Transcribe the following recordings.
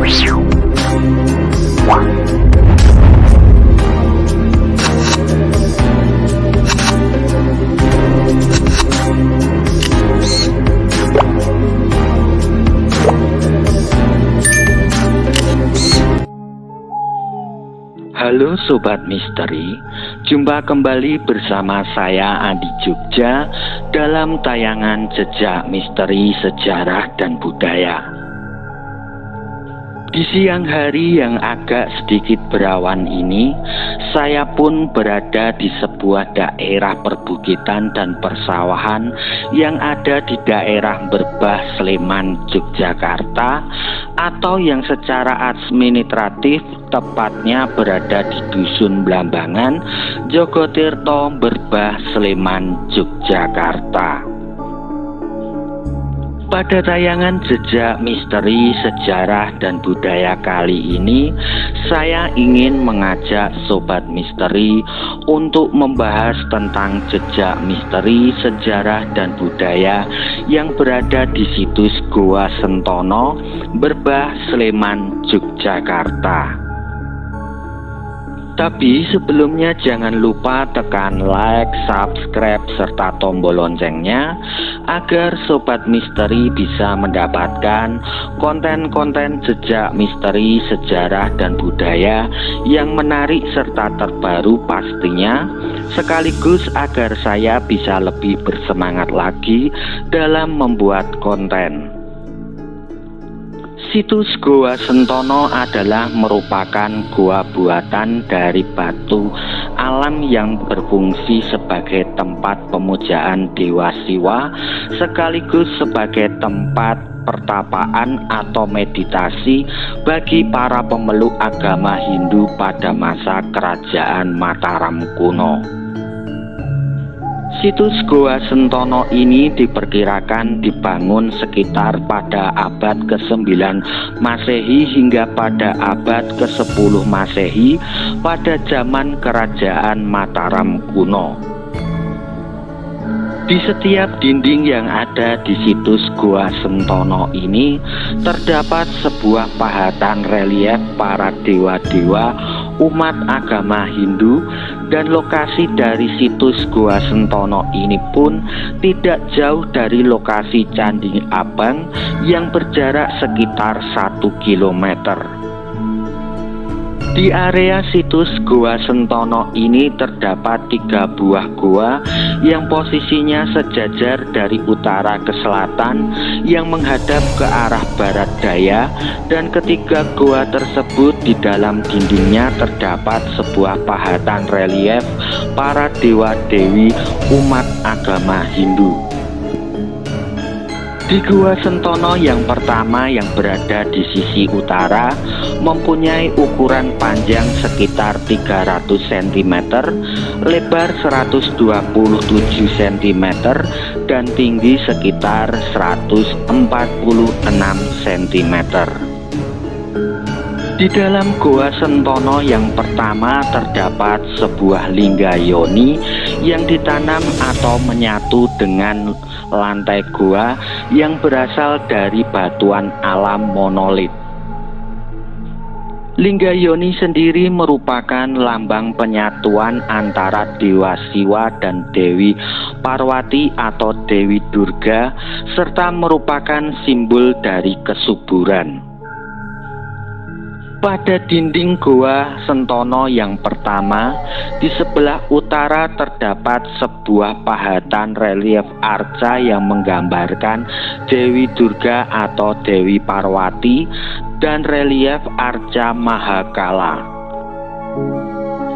Halo Sobat Misteri, jumpa kembali bersama saya Andi Jogja dalam tayangan Jejak Misteri Sejarah dan Budaya. Di siang hari yang agak sedikit berawan ini, saya pun berada di sebuah daerah perbukitan dan persawahan yang ada di daerah Berbah, Sleman, Yogyakarta, atau yang secara administratif tepatnya berada di Dusun Blambangan, Jogotirto, Berbah, Sleman, Yogyakarta. Pada tayangan Jejak Misteri Sejarah dan Budaya kali ini, saya ingin mengajak Sobat Misteri untuk membahas tentang jejak misteri sejarah dan budaya yang berada di situs Goa Sentono, Berbah, Sleman, Yogyakarta. Tapi sebelumnya jangan lupa tekan like, subscribe, serta tombol loncengnya agar Sobat Misteri bisa mendapatkan konten-konten jejak misteri, sejarah, dan budaya yang menarik serta terbaru pastinya, sekaligus agar saya bisa lebih bersemangat lagi dalam membuat konten. Situs Goa Sentono adalah merupakan goa buatan dari batu alam yang berfungsi sebagai tempat pemujaan Dewa Siwa sekaligus sebagai tempat pertapaan atau meditasi bagi para pemeluk agama Hindu pada masa kerajaan Mataram kuno. Situs Goa Sentono ini diperkirakan dibangun sekitar pada abad ke-9 Masehi hingga pada abad ke-10 Masehi pada zaman kerajaan Mataram kuno. Di setiap dinding yang ada di situs Goa Sentono ini terdapat sebuah pahatan relief para dewa-dewa umat agama Hindu, dan lokasi dari situs Goa Sentono ini pun tidak jauh dari lokasi Candi Abang yang berjarak sekitar 1 kilometer. Di area situs Goa Sentono ini terdapat 3 buah goa yang posisinya sejajar dari utara ke selatan yang menghadap ke arah barat daya, dan ketiga goa tersebut di dalam dindingnya terdapat sebuah pahatan relief para dewa-dewi umat agama Hindu. Di Goa Sentono yang pertama yang berada di sisi utara mempunyai ukuran panjang sekitar 300 cm, lebar 127 cm, dan tinggi sekitar 146 cm. Di dalam Goa Sentono yang pertama terdapat sebuah lingga yoni yang ditanam atau menyatu dengan lantai goa yang berasal dari batuan alam monolit. Lingga yoni sendiri merupakan lambang penyatuan antara Dewa Siwa dan Dewi Parwati atau Dewi Durga, serta merupakan simbol dari kesuburan. Pada dinding Goa Sentono yang pertama, di sebelah utara terdapat sebuah pahatan relief arca yang menggambarkan Dewi Durga atau Dewi Parwati dan relief arca Mahakala.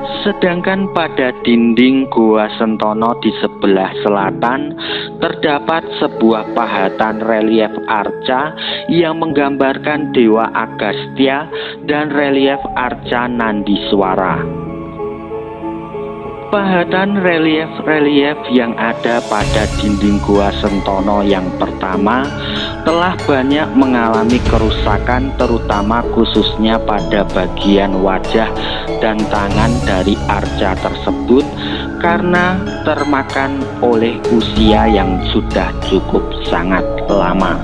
Sedangkan pada dinding Goa Sentono di sebelah selatan terdapat sebuah pahatan relief arca yang menggambarkan Dewa Agastya dan relief arca Nandiswara. Pahatan relief-relief yang ada pada dinding Goa Sentono yang pertama telah banyak mengalami kerusakan, terutama khususnya pada bagian wajah dan tangan dari arca tersebut karena termakan oleh usia yang sudah cukup sangat lama.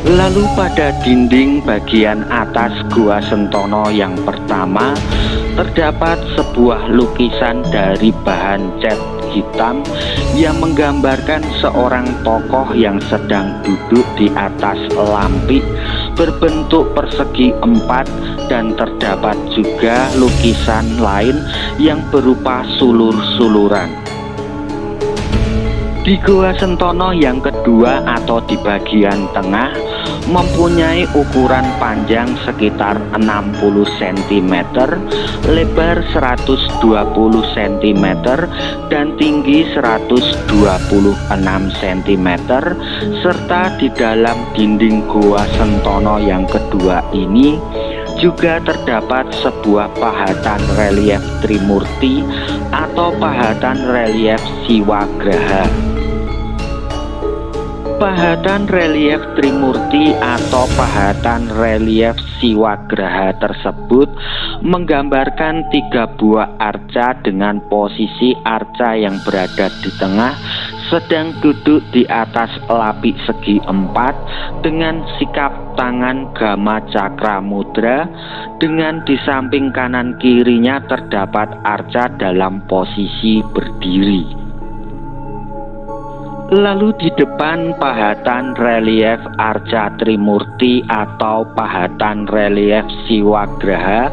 Lalu pada dinding bagian atas Gua Sentono yang pertama terdapat sebuah lukisan dari bahan cat hitam yang menggambarkan seorang tokoh yang sedang duduk di atas lampik berbentuk persegi 4, dan terdapat juga lukisan lain yang berupa sulur-suluran. Di Gua Sentono yang kedua atau di bagian tengah mempunyai ukuran panjang sekitar 60 cm, lebar 120 cm, dan tinggi 126 cm, serta di dalam dinding Gua Sentono yang kedua ini juga terdapat sebuah pahatan relief Trimurti atau pahatan relief Siwagraha. Pahatan relief Trimurti atau pahatan relief Siwagraha tersebut menggambarkan 3 buah arca dengan posisi arca yang berada di tengah sedang duduk di atas lapik segi 4 dengan sikap tangan gama cakra mudra, dengan di samping kanan kirinya terdapat arca dalam posisi berdiri. Lalu di depan pahatan relief arca Trimurti atau pahatan relief Siwagraha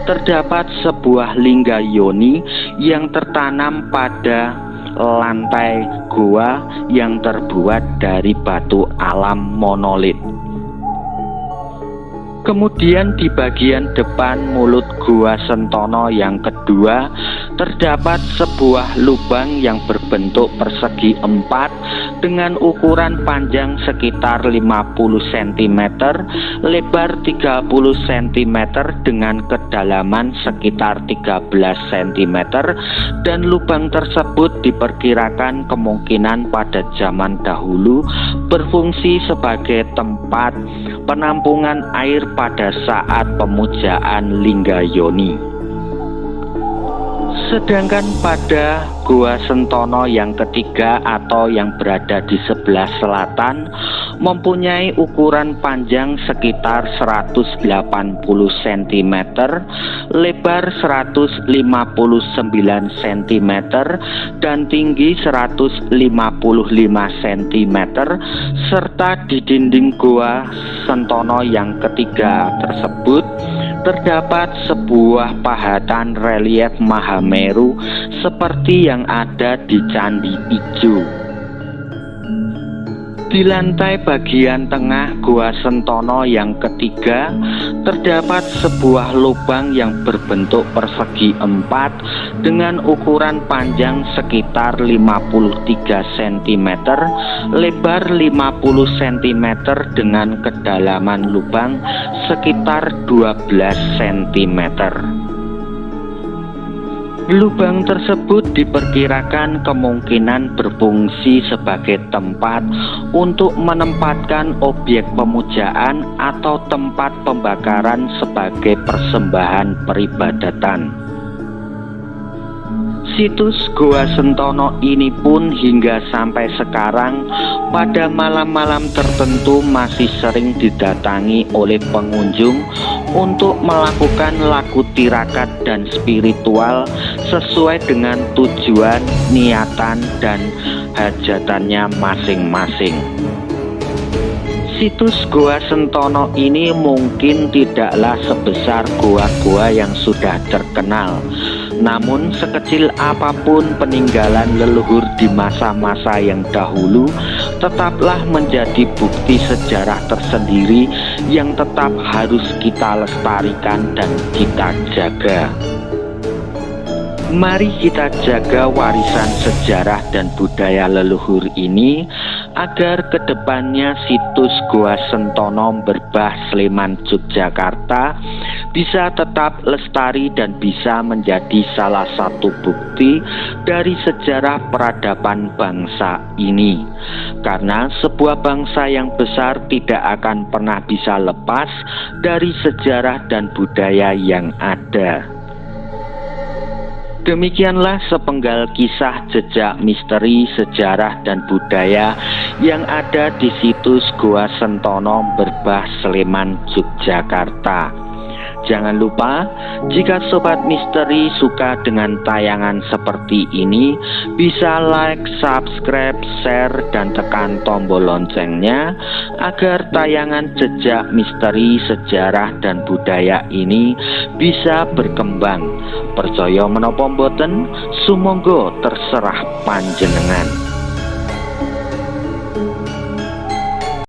terdapat sebuah lingga yoni yang tertanam pada lantai gua yang terbuat dari batu alam monolit. Kemudian di bagian depan mulut Gua Sentono yang kedua terdapat sebuah lubang yang berbentuk persegi 4 dengan ukuran panjang sekitar 50 cm, lebar 30 cm dengan kedalaman sekitar 13 cm, dan lubang tersebut diperkirakan kemungkinan pada zaman dahulu berfungsi sebagai tempat penampungan air pada saat pemujaan lingga yoni. Sedangkan pada Gua Sentono yang ketiga atau yang berada di sebelah selatan mempunyai ukuran panjang sekitar 180 cm, lebar 159 cm, dan tinggi 155 cm, serta di dinding Gua Sentono yang ketiga tersebut terdapat sebuah pahatan relief Mahameru seperti yang ada di Candi Ijo. Di lantai bagian tengah Gua Sentono yang ketiga terdapat sebuah lubang yang berbentuk persegi 4 dengan ukuran panjang sekitar 53 cm, lebar 50 cm, dengan kedalaman lubang sekitar 12 cm. Lubang tersebut diperkirakan kemungkinan berfungsi sebagai tempat untuk menempatkan objek pemujaan atau tempat pembakaran sebagai persembahan peribadatan. Situs Gua Sentono ini pun hingga sampai sekarang pada malam-malam tertentu masih sering didatangi oleh pengunjung untuk melakukan laku tirakat dan spiritual sesuai dengan tujuan, niatan, dan hajatannya masing-masing. Situs Gua Sentono ini mungkin tidaklah sebesar gua-gua yang sudah terkenal. Namun sekecil apapun peninggalan leluhur di masa-masa yang dahulu, tetaplah menjadi bukti sejarah tersendiri yang tetap harus kita lestarikan dan kita jaga. Mari kita jaga warisan sejarah dan budaya leluhur ini agar kedepannya situs Gua Sentono Berbah Sleman Yogyakarta bisa tetap lestari dan bisa menjadi salah satu bukti dari sejarah peradaban bangsa ini. Karena sebuah bangsa yang besar tidak akan pernah bisa lepas dari sejarah dan budaya yang ada. Demikianlah sepenggal kisah jejak misteri sejarah dan budaya yang ada di situs Goa Sentono Berbah Sleman, Yogyakarta. Jangan lupa, jika Sobat Misteri suka dengan tayangan seperti ini, bisa like, subscribe, share, dan tekan tombol loncengnya agar tayangan jejak misteri, sejarah, dan budaya ini bisa berkembang. Percaya menapa mboten, sumangga terserah panjenengan.